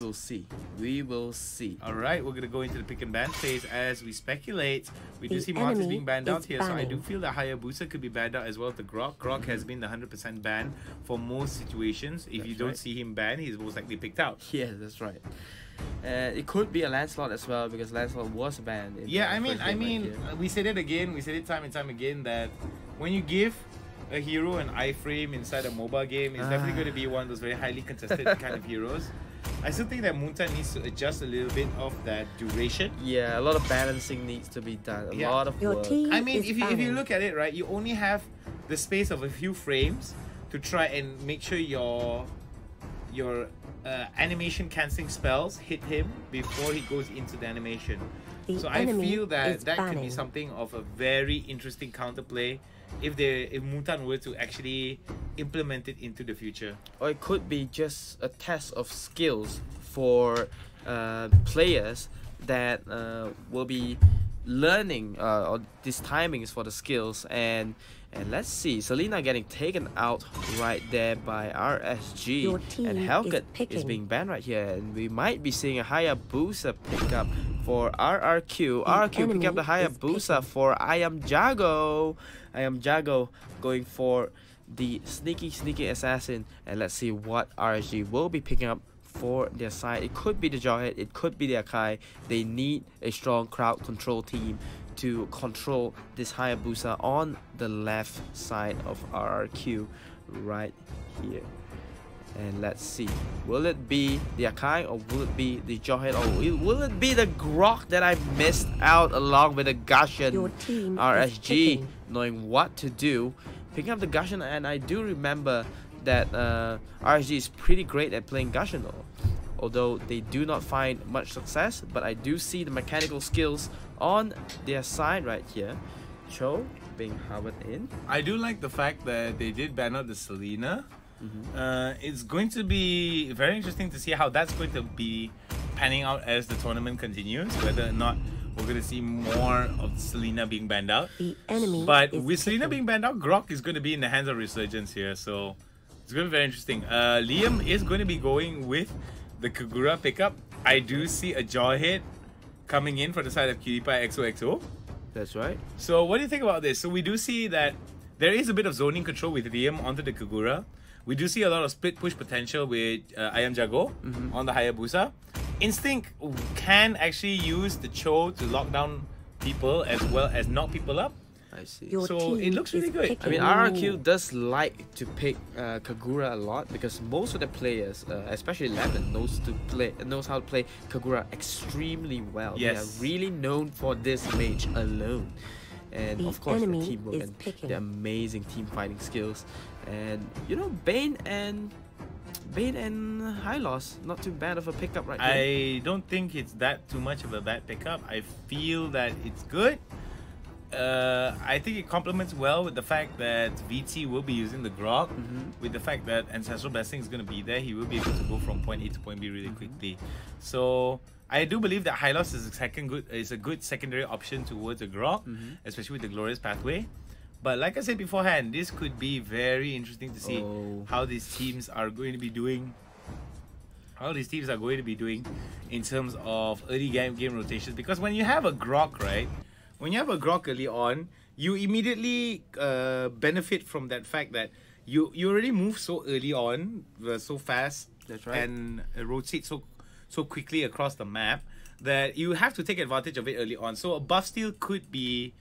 will see. We will see. Alright, we're gonna go into the pick and ban phase as we speculate. We do see Marcus being banned out here, so I do feel that Hayabusa could be banned out as well. The Grok. Grok has been the 100% ban for most situations. If you don't see him banned, he's most likely picked out. Yeah, that's right. It could be a Lancelot as well, because Lancelot was banned. Yeah, I mean, we said it again. We said it time and time again that when you give a hero an iframe inside a mobile game, it's definitely going to be one of those very highly contested kind of heroes. I still think that Moontan needs to adjust a little bit of that duration. Yeah, a lot of balancing needs to be done. A lot of work. I mean, if you look at it, right, you only have the space of a few frames to try and make sure your animation cancelling spells hit him before he goes into the animation. So I feel that that could be something of a very interesting counterplay if Moontan were to actually implement it into the future. Or it could be just a test of skills for players that will be learning or these timings for the skills. And let's see, Selena getting taken out right there by RSG, and Hellcat is being banned right here, and we might be seeing a Hayabusa pickup for RRQ. RRQ pick up the Hayabusa for I Am Jago. I Am Jago going for the sneaky assassin, and let's see what RSG will be picking up for their side. It could be the Jawhead, it could be the Akai. They need a strong crowd control team to control this Hayabusa on the left side of RRQ right here. And let's see, will it be the Akai, or will it be the Jawhead, or will it be the Grok that I missed out along with the Gusion? RSG knowing what to do, picking up the Gusion, and I do remember that RSG is pretty great at playing Gusion, although they do not find much success, but I do see the mechanical skills on their side right here. Cho being harbored in. I do like the fact that they did ban out the Selena. It's going to be very interesting to see how that's going to be panning out as the tournament continues, whether or not we're going to see more of Selena being banned out. But with Selena being banned out, Grok is going to be in the hands of Resurgence here, so it's going to be very interesting. Liam is going to be going with the Kagura pickup. I do see a Jawhead coming in for the side of PewDiePie XOXO. That's right. So what do you think about this? So we do see that there is a bit of zoning control with Liam onto the Kagura. We do see a lot of split push potential with I Am Jago on the Hayabusa. Instinct can actually use the Cho to lock down people as well as knock people up. I see. So it looks really good. I mean, RRQ does like to pick Kagura a lot, because most of the players, especially Lemon, knows how to play Kagura extremely well. Yes. They are really known for this mage alone. And of course, the teamwork and the amazing team fighting skills. And you know, Bane and Hylos, not too bad of a pickup right now. I don't think it's that too much of a bad pickup. I feel that it's good. I think it complements well with the fact that VT will be using the Grok, with the fact that Ancestral Blessing is going to be there. He will be able to go from point A to point B really quickly. So I do believe that Hylos is a good secondary option towards a Grok, especially with the Glorious Pathway. But like I said beforehand, this could be very interesting to see how these teams are going to be doing. In terms of early game rotations, because when you have a Grok, right? When you have a Grok early on, you immediately benefit from that fact that you already move so early on, so fast, and rotate so quickly across the map that you have to take advantage of it early on. So a buff steal could be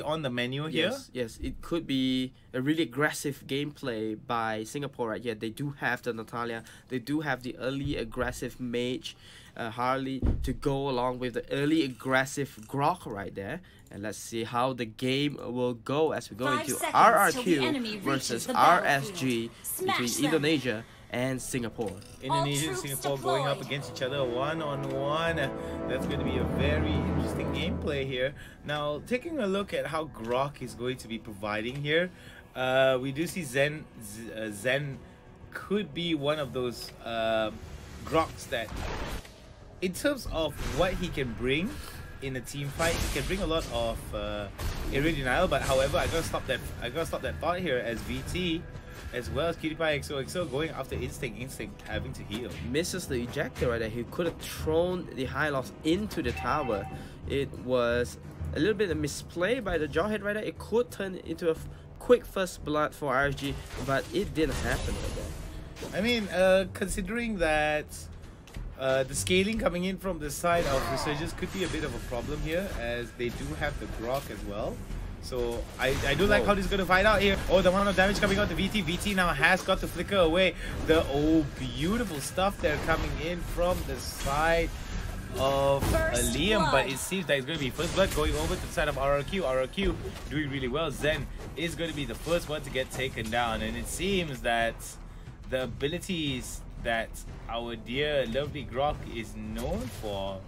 on the menu here. Yes, it could be a really aggressive gameplay by Singapore right here. They do have the Natalia, they do have the early aggressive mage Harley to go along with the early aggressive Grok right there. And let's see how the game will go as we go into RRQ versus RSG between Indonesia and Singapore. Indonesia and Singapore going up against each other one-on-one. That's going to be a very interesting gameplay here. Now, taking a look at how Grok is going to be providing here, we do see Zayne could be one of those Groks that, in terms of what he can bring in a team fight, he can bring a lot of area denial. But however, I gotta stop that thought here, as VT as well as PewDiePie XOXO going after Instinct having to heal. Misses the ejector right there. He could have thrown the high loss into the tower. It was a little bit of misplay by the Jawhead right there. It could turn into a quick first blood for RSG, but it didn't happen right there. I mean, considering that the scaling coming in from the side of Resurgence could be a bit of a problem here, as they do have the Grok as well. So I do like how this is going to fight out here. Oh, the amount of damage coming out to VT. VT now has got to flicker away. The beautiful stuff there coming in from the side of Liam, but it seems that it's going to be first blood going over to the side of RRQ. RRQ doing really well. Zayne is going to be the first one to get taken down, and it seems that the abilities that our dear lovely Grok is known for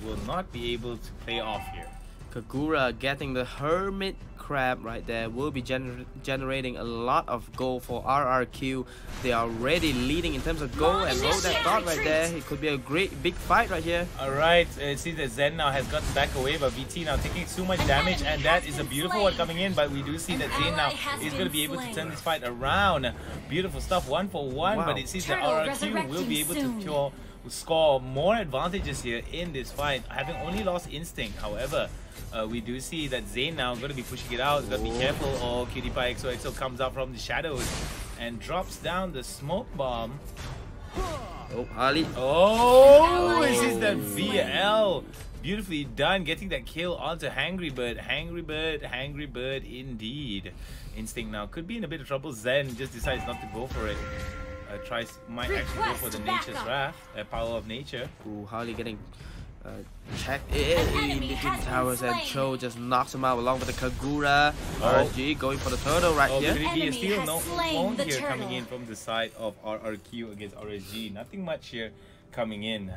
will not be able to play off here. Kagura getting the Hermit Crab right there will be generating a lot of gold for RRQ. They are already leading in terms of gold, and roll that dot right there. It could be a great big fight right here. Alright, it seems that Zayne now has gotten back away, but VT now taking too much damage, and that is a beautiful one coming in, but we do see that Zayne now is going to be able to turn this fight around. Beautiful stuff, 1 for 1, but it seems that RRQ will be able to score more advantages here in this fight, having only lost Instinct. However, we do see that Zayne now going to be pushing it out. Got to be careful. Oh, PewDiePie XOXO comes out from the shadows and drops down the smoke bomb. Oh, Harley. Oh, this is the VL. Beautifully done, getting that kill onto Hangry Bird. Hangry Bird indeed. Instinct now could be in a bit of trouble. Zayne just decides not to go for it. Might actually go for the Nature's Wrath, power of nature. Ooh, Harley getting checked in between towers, and Cho just knocks him out along with the Kagura. RSG going for the turtle right here. Could it be a steal? No, won't here coming in from the side of RRQ against RSG. Nothing much here coming in.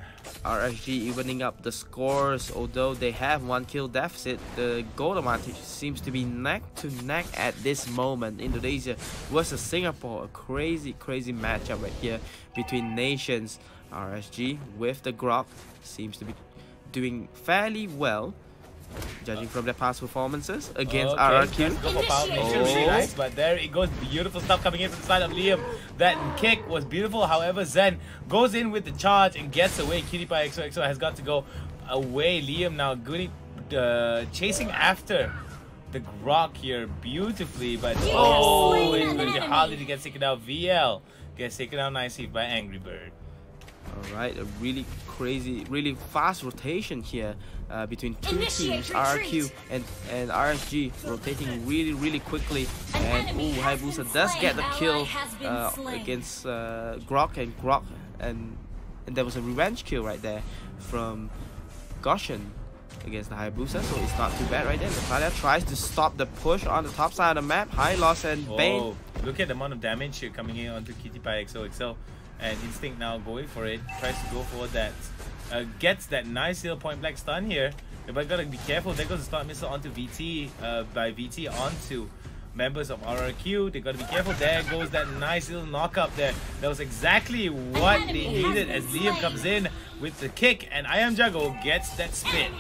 RSG evening up the scores, although they have 1 kill deficit. The goal advantage seems to be neck to neck at this moment. Indonesia versus Singapore, a crazy matchup right here between nations. RSG with the Grok seems to be doing fairly well, judging from their past performances against RRQ. Go for power of nature, really nice, but there it goes. Beautiful stuff coming in from the side of Liam. That kick was beautiful. However, Zayne goes in with the charge and gets away. PewDiePie XOXO has got to go away. Liam now good, chasing after the Grok here beautifully, but it's going to be Harley to get taken out. VL gets taken out nicely by Angry Bird. Alright, a really crazy, really fast rotation here between two teams, RRQ and RSG, rotating really quickly. And Hayabusa does get the kill against Grok, and there was a revenge kill right there from Gusion against the Hayabusa, so it's not too bad right there. Natalia tries to stop the push on the top side of the map. High loss and Bane. Look at the amount of damage here coming in onto PewDiePie XOXO. And Instinct now going for it, tries to go for that, gets that nice little point blank stun here, but gotta be careful. There goes the stun missile onto VT, by VT onto members of RRQ. They gotta be careful. There goes that nice little knock up there. That was exactly what they needed as Liam comes in with the kick, and IamJuggle gets that spit.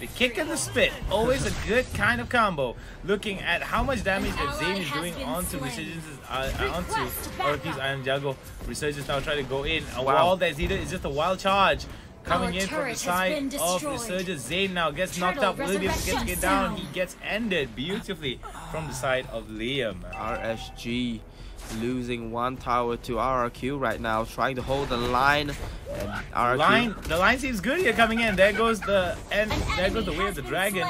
The kick and the spit, always a good kind of combo. Looking at how much damage that Zayne is doing onto Resurgence's, onto RRQ's IamJuggle. Resurgence now trying to go in. A wall that's needed is just a wild charge coming in from the side of Resurgence. Zayne now gets knocked up. Will be able to get down. He gets ended beautifully from the side of Liam. RSG losing 1 tower to RRQ right now, trying to hold the line. And RRQ, the line seems good here coming in. There goes the there goes the way of the dragon.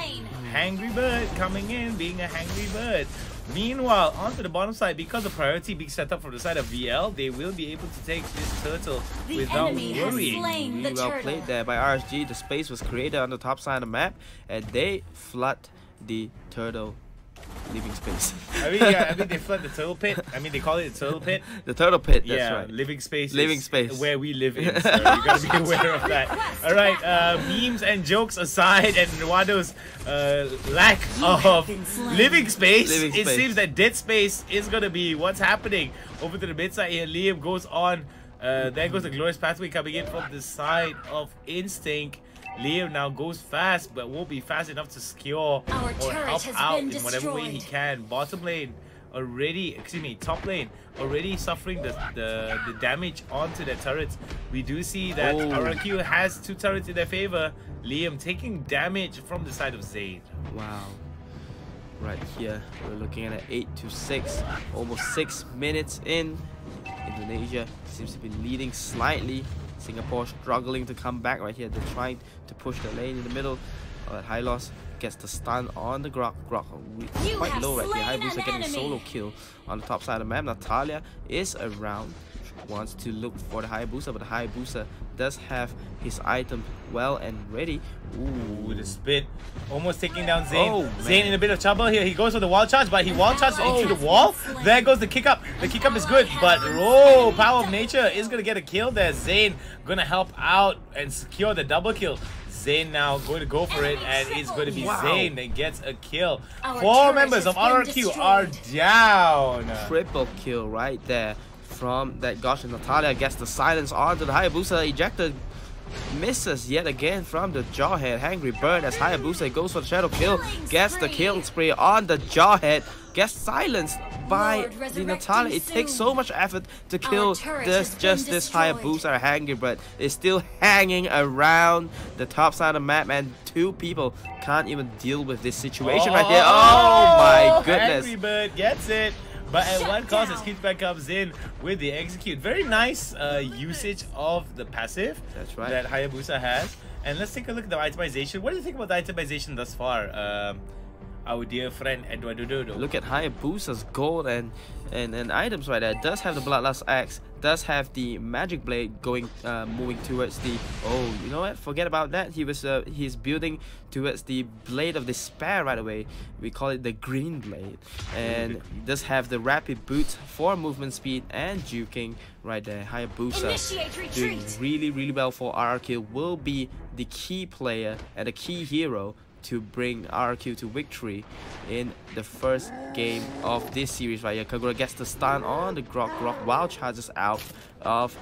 Hangry Bird coming in, being a hangry bird. Meanwhile, onto the bottom side, because the priority being set up from the side of VL, they will be able to take this turtle without worrying. Really well played there by RSG. The space was created on the top side of the map, and they flood the turtle living space. I mean, they flood the turtle pit. I mean, they call it the turtle pit. The turtle pit, that's yeah, right. Living space. Living space. Where we live in, so you gotta be aware of that. Alright, memes and jokes aside, and Nwado's lack of living space, it seems that dead space is gonna be what's happening. Over to the mid side here, Liam goes on. There goes the glorious pathway coming in from the side of Instinct. Liam now goes fast, but won't be fast enough to secure or help out in whatever way he can. Bottom lane already, excuse me, top lane already suffering the damage onto their turrets. We do see that RRQ has 2 turrets in their favor. Liam taking damage from the side of Zayne. Wow. Right here, we're looking at an 8-6, almost 6 minutes in. Indonesia seems to be leading slightly. Singapore struggling to come back right here. They're trying to push the lane in the middle. High loss gets the stun on the Grok. Grok quite low right here. Hayabusa getting a solo kill on the top side of the map. Natalia is around, wants to look for the Hayabusa, but the Hayabusa does have his item well and ready. Ooh, the spit almost taking down Zayne. Zayne in a bit of trouble here. He goes for the wall charge, but he wall charges into the wall. There goes the kick up. The kick up is good, but power of nature is gonna get a kill there. Zayne gonna help out and secure the double kill. Zayne now going to go for it, and it's going to be Zayne that gets a kill. 4 members of RRQ are down. Triple kill right there from that Gusion. Natalia gets the silence onto the Hayabusa. Ejected misses yet again from the Jawhead. Angry Bird as Hayabusa goes for the shadow kill, gets the kill spree on the Jawhead, gets silenced by the Natalia. It takes so much effort to kill this Hayabusa. Angry Bird is still hanging around the top side of the map, and 2 people can't even deal with this situation right here. Oh my goodness. Angry Bird gets it. But at one cost, as Keithback comes in with the execute. Very nice usage of the passive that Hayabusa has. And let's take a look at the itemization. What do you think about the itemization thus far? Our dear friend Eduardo Dodo. Look at Hayabusa's gold and items right there. Does have the Bloodlust Axe, does have the Magic Blade going moving towards the you know what, forget about that. He's building towards the Blade of Despair right away. We call it the Green Blade, and does have the Rapid Boots for movement speed and juking right there. Hayabusa doing really well for RRQ, will be the key player and a key hero to bring RRQ to victory in the first game of this series right here. Kagura gets the stun on the Grok. Grok wild charges out of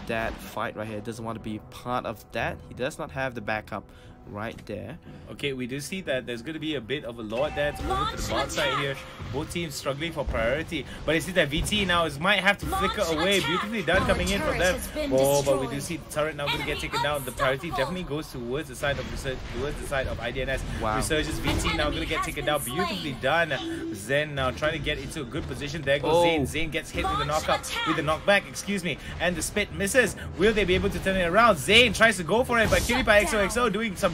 that fight right here. Doesn't want to be part of that. He does not have the backup right there. Okay, we do see that there's going to be a bit of a Lord that's over to the bot side here. Both teams struggling for priority, but you see that VT now might have to flicker away. Beautifully done coming in from them. But we do see the turret now going to get taken down. The priority definitely goes towards the side of IDNS. Resurgence. VT now going to get taken down. Beautifully done. Zen now trying to get into a good position. There goes Zayne. Zayne gets hit with the knockback, excuse me, and the spit misses. Will they be able to turn it around? Zayne tries to go for it, but Kiripa XOXO doing some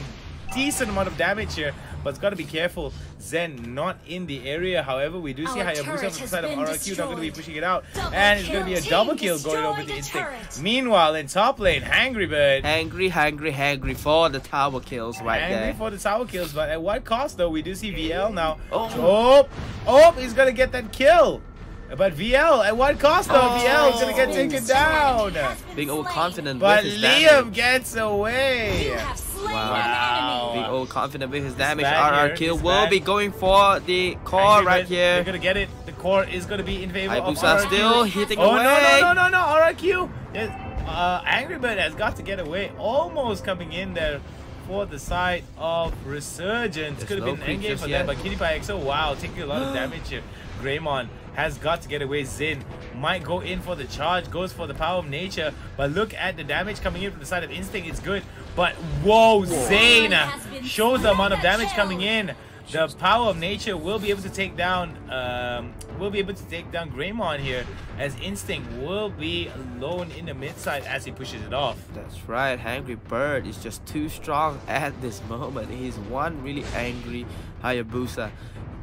decent amount of damage here, but it's got to be careful. Zen not in the area. However, we do see Hayabusa from the side of RRQ not going to be pushing it out, and it's going to be a double kill going over the Instinct. Meanwhile, in top lane, Angry Bird hangry for the tower kills right there. Angry for the tower kills, but at what cost though? We do see VL now. He's going to get that kill. But VL, at what cost though? VL is going to get taken down. Big old confident but with his Liam damage. Gets away. Wow. Big old confident with his damage. RRQ will be going for the core right here. They're going to get it. The core is going to be in favor of RRQ. Still hitting away. No, RRQ. Angry Bird has got to get away. Almost coming in there for the side of Resurgence. Could have been an endgame for them, but Kiripa XO, wow, taking a lot of damage here. Greymon has got to get away. Zayne might go in for the charge, goes for the power of nature, but look at the damage coming in from the side of Instinct. It's good, but Zayne shows the amount of damage coming in. The power of nature will be able to take down Greymon here, as Instinct will be alone in the mid side as he pushes it off. That's right. Angry Bird is just too strong at this moment. He's one really angry Hayabusa.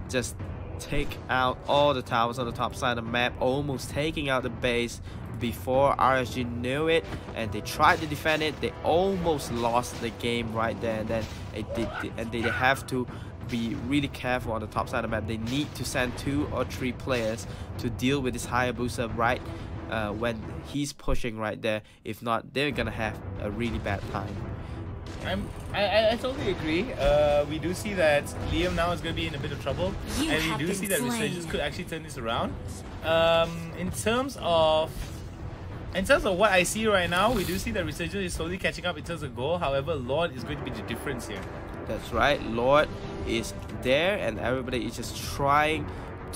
Just take out all the towers on the top side of the map, almost taking out the base before RSG knew it, and they tried to defend it. They almost lost the game right there, and then they have to be really careful on the top side of the map. They need to send 2 or 3 players to deal with this Hayabusa right when he's pushing right there. If not, they're gonna have a really bad time. I totally agree. We do see that Liam now is going to be in a bit of trouble, and we do see that Resurgence could actually turn this around. In terms of what I see right now, we do see that Resurgence is slowly catching up in terms of goal. However, Lord is going to be the difference here. That's right. Lord is there, and everybody is just trying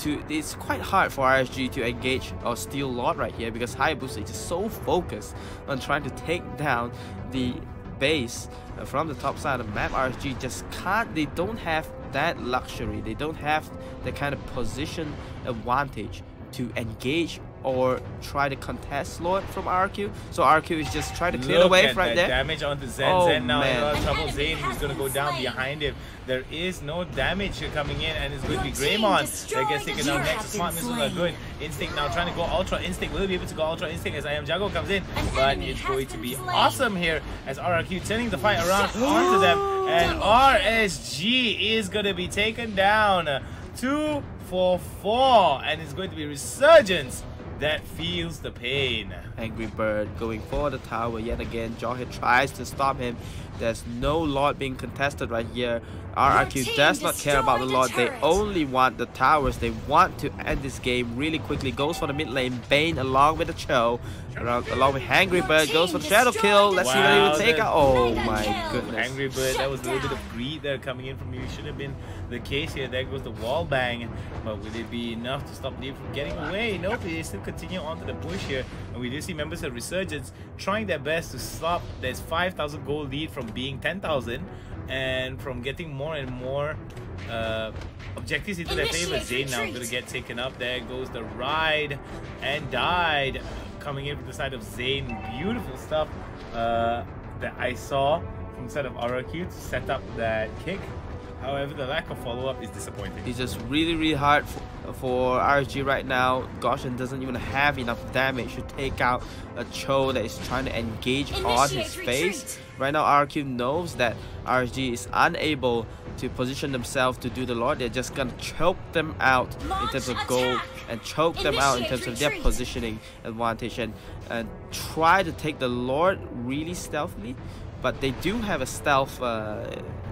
it's quite hard for RSG to engage or steal Lord right here, because Hayabusa is just so focused on trying to take down the base from the top side of the map. RSG just can't, they don't have that luxury, they don't have the kind of position advantage to engage or try to contest Lord from RRQ. So RRQ is just trying to clear the wave right there. Damage onto Zen. Oh, Zen now man. in trouble. Zayne is going to go down behind him. There is no damage coming in, and it's going to be Greymon that gets taken down next. Smart missiles are good. Instinct now trying to go Ultra Instinct. Will he be able to go Ultra Instinct as I Am Jago comes in? But it's going to be awesome here as RRQ turning the fight around onto them. And RSG is going to be taken down 2 for 4. And it's going to be Resurgence that feels the pain. Angry Bird going for the tower yet again. Jawhead tries to stop him. There's no Lord being contested right here. RRQ does not care about the Lord. They only want the towers. They want to end this game really quickly. Goes for the mid lane. Bane along with the Cho. Along with Angry Bird. Goes for the shadow kill. Let's see what he will take out. Oh my goodness. Angry Bird, that was a little bit of greed there coming in from you. Should have been the case here. There goes the wall bang. But will it be enough to stop Leaf from getting away? Nope, they still continue onto the push here. And we do see members of Resurgence trying their best to stop this 5,000 gold lead from being 10,000 and from getting more and more objectives into their favor. Zayne now going to get taken up. There goes the ride and died. Coming in from the side of Zayne. Beautiful stuff that I saw from the side of RRQ to set up that kick. However, the lack of follow-up is disappointing. It's just really hard for RSG right now. Gusion doesn't even have enough damage to take out a Cho that is trying to engage on his face. Right now, RRQ knows that RSG is unable to position themselves to do the Lord. They're just gonna choke them out in terms of gold and choke them out in terms of their positioning advantage and try to take the Lord really stealthily. But they do have a stealth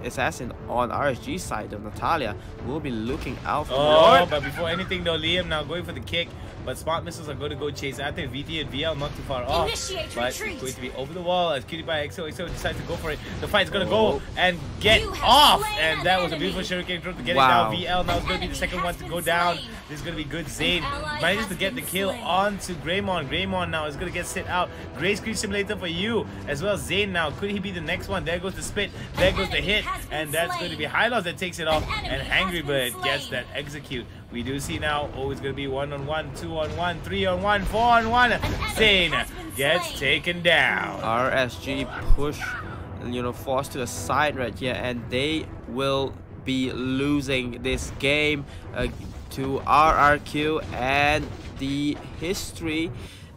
assassin on RSG side of Natalia. We'll be looking out for Lord. But before anything though, Liam now going for the kick. But smart missiles are going to go chase after VT and VL, not too far off. But it's going to be over the wall as Cutie Pie XOXO decides to go for it. The fight's going to go and get off. And that was a beautiful shuriken throw to get it down. VL now is going to be the second one to go down. This is going to be good. Zayne manages to get the kill onto Greymon. Greymon now is going to get sit out. Grey Screen Simulator for you as well. Zayne now, could he be the next one? There goes the spit. There goes the hit. And that's going to be Hylos that takes it off. And Angry Bird gets that execute. We do see now, oh, it's going to be 1-on-1, 2-on-1, 3-on-1, 4-on-1. Zayne gets taken down. RSG push, forced to the side right here, and they will be losing this game to RRQ, and the history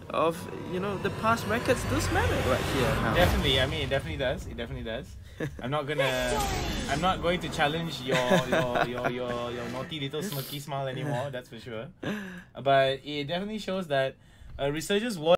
of, the past records does matter right here now. Definitely, I mean, it definitely does. It definitely does. I'm not going to challenge your naughty little smirky smile anymore, that's for sure. But it definitely shows that Resurgence was